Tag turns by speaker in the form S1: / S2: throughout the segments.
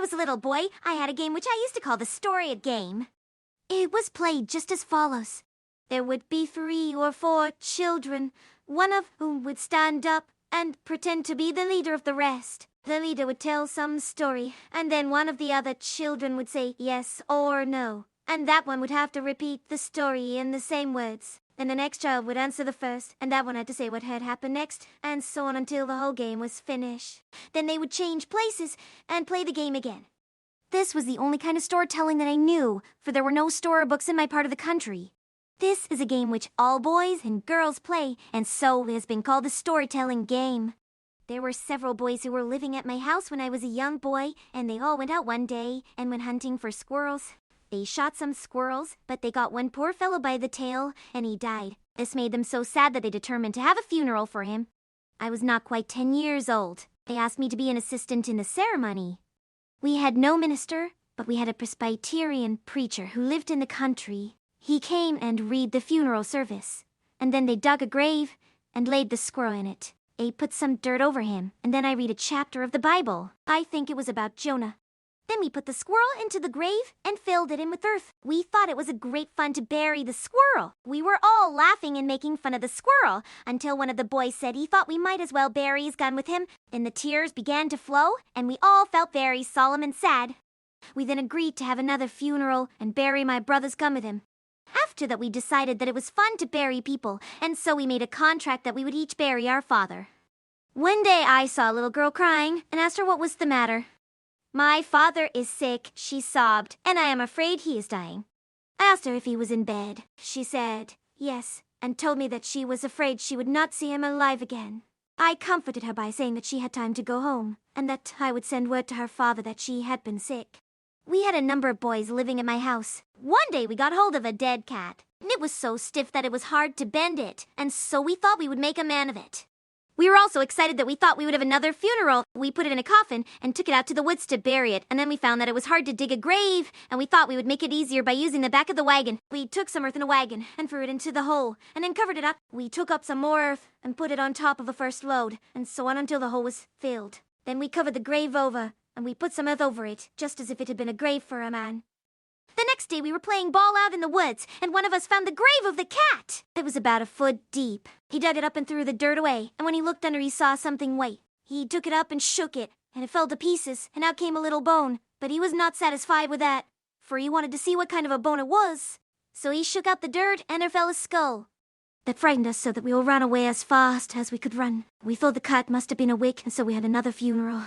S1: was a little boy, I had a game which I used to call the Story Game. It was played just as follows. There would be 3 or 4 children, one of whom would stand up and pretend to be the leader of the rest. The leader would tell some story, and then one of the other children would say yes or no, and that one would have to repeat the story in the same words. Then the next child would answer the first, and that one had to say what had happened next, and so on until the whole game was finished. Then they would change places and play the game again. This was the only kind of storytelling that I knew, for there were no storybooks in my part of the country. This is a game which all boys and girls play, and so it has been called the storytelling game. There were several boys who were living at my house when I was a young boy, and they all went out one day and went hunting for squirrels. They shot some squirrels, but they got one poor fellow by the tail, and he died. This made them so sad that they determined to have a funeral for him. I was not quite 10 years old. They asked me to be an assistant in the ceremony. We had no minister, but we had a Presbyterian preacher who lived in the country. He came and read the funeral service, and then they dug a grave and laid the squirrel in it. They put some dirt over him, and then I read a chapter of the Bible. I think it was about Jonah. Then we put the squirrel into the grave and filled it in with earth. We thought it was a great fun to bury the squirrel. We were all laughing and making fun of the squirrel until one of the boys said he thought we might as well bury his gun with him. Then the tears began to flow, and we all felt very solemn and sad. We then agreed to have another funeral and bury my brother's gun with him. After that, we decided that it was fun to bury people, and so we made a contract that we would each bury our father. One day I saw a little girl crying and asked her what was the matter. "My father is sick," she sobbed, "and I am afraid he is dying." I asked her if he was in bed. She said yes, and told me that she was afraid she would not see him alive again. I comforted her by saying that she had time to go home, and that I would send word to her father that she had been sick. We had a number of boys living at my house. One day we got hold of a dead cat, and it was so stiff that it was hard to bend it, and so we thought we would make a man of it. We were all so excited that we thought we would have another funeral. We put it in a coffin and took it out to the woods to bury it, and then we found that it was hard to dig a grave, and we thought we would make it easier by using the back of the wagon. We took some earth in a wagon and threw it into the hole, and then covered it up. We took up some more earth and put it on top of a first load, and so on until the hole was filled. Then we covered the grave over, and we put some earth over it, just as if it had been a grave for a man. The next day we were playing ball out in the woods, and one of us found the grave of the cat. It was about a foot deep. He dug it up and threw the dirt away, and when he looked under he saw something white. He took it up and shook it, and it fell to pieces, and out came a little bone. But he was not satisfied with that, for he wanted to see what kind of a bone it was. So he shook out the dirt, and there fell a skull. That frightened us so that we all ran away as fast as we could run. We thought the cat must have been a witch, and so we had another funeral.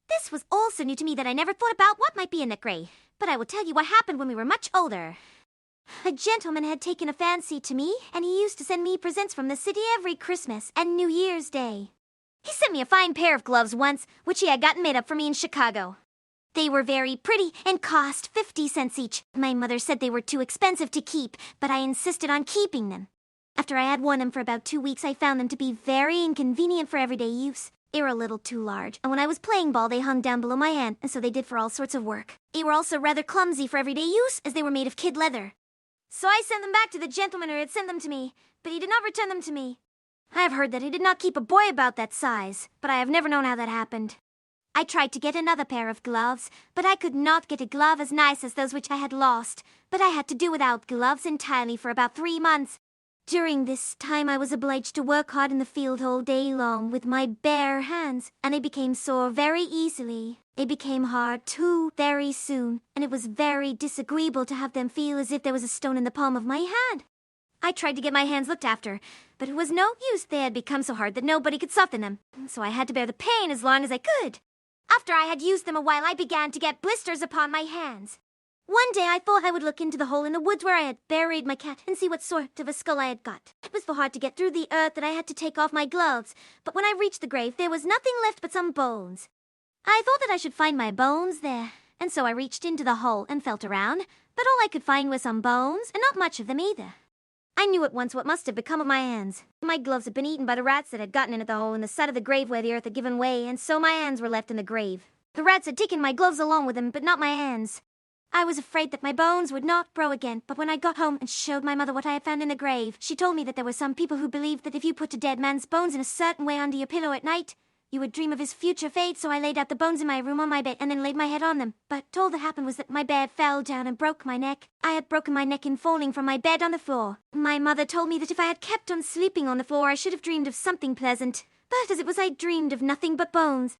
S1: This was all so new to me that I never thought about what might be in the grave. But I will tell you what happened when we were much older. A gentleman had taken a fancy to me, and he used to send me presents from the city every Christmas and New Year's Day. He sent me a fine pair of gloves once, which he had gotten made up for me in Chicago. They were very pretty and cost 50 cents each. My mother said they were too expensive to keep, but I insisted on keeping them. After I had worn them for about 2 weeks, I found them to be very inconvenient for everyday use. They were a little too large, and when I was playing ball, they hung down below my hand, and so they did for all sorts of work. They were also rather clumsy for everyday use, as they were made of kid leather. So I sent them back to the gentleman who had sent them to me, but he did not return them to me. I have heard that he did not keep a boy about that size, but I have never known how that happened. I tried to get another pair of gloves, but I could not get a glove as nice as those which I had lost. But I had to do without gloves entirely for about 3 months. During this time, I was obliged to work hard in the field all day long with my bare hands, and I became sore very easily. It became hard, too, very soon, and it was very disagreeable to have them feel as if there was a stone in the palm of my hand. I tried to get my hands looked after, but it was no use. They had become so hard that nobody could soften them, so I had to bear the pain as long as I could. After I had used them a while, I began to get blisters upon my hands. One day I thought I would look into the hole in the woods where I had buried my cat and see what sort of a skull I had got. It was so hard to get through the earth that I had to take off my gloves, but when I reached the grave, there was nothing left but some bones. I thought that I should find my bones there, and so I reached into the hole and felt around, but all I could find were some bones, and not much of them either. I knew at once what must have become of my hands. My gloves had been eaten by the rats that had gotten in at the hole in the side of the grave where the earth had given way, and so my hands were left in the grave. The rats had taken my gloves along with them, but not my hands. I was afraid that my bones would not grow again, but when I got home and showed my mother what I had found in the grave, she told me that there were some people who believed that if you put a dead man's bones in a certain way under your pillow at night, You would dream of his future fate, so I laid out the bones in my room on my bed and then laid my head on them. But all that happened was that my bed fell down and broke my neck. I had broken my neck in falling from my bed on the floor. My mother told me that if I had kept on sleeping on the floor, I should have dreamed of something pleasant. But as it was, I dreamed of nothing but bones.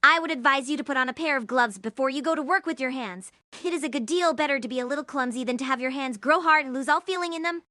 S1: I would advise you to put on a pair of gloves before you go to work with your hands. It is a good deal better to be a little clumsy than to have your hands grow hard and lose all feeling in them.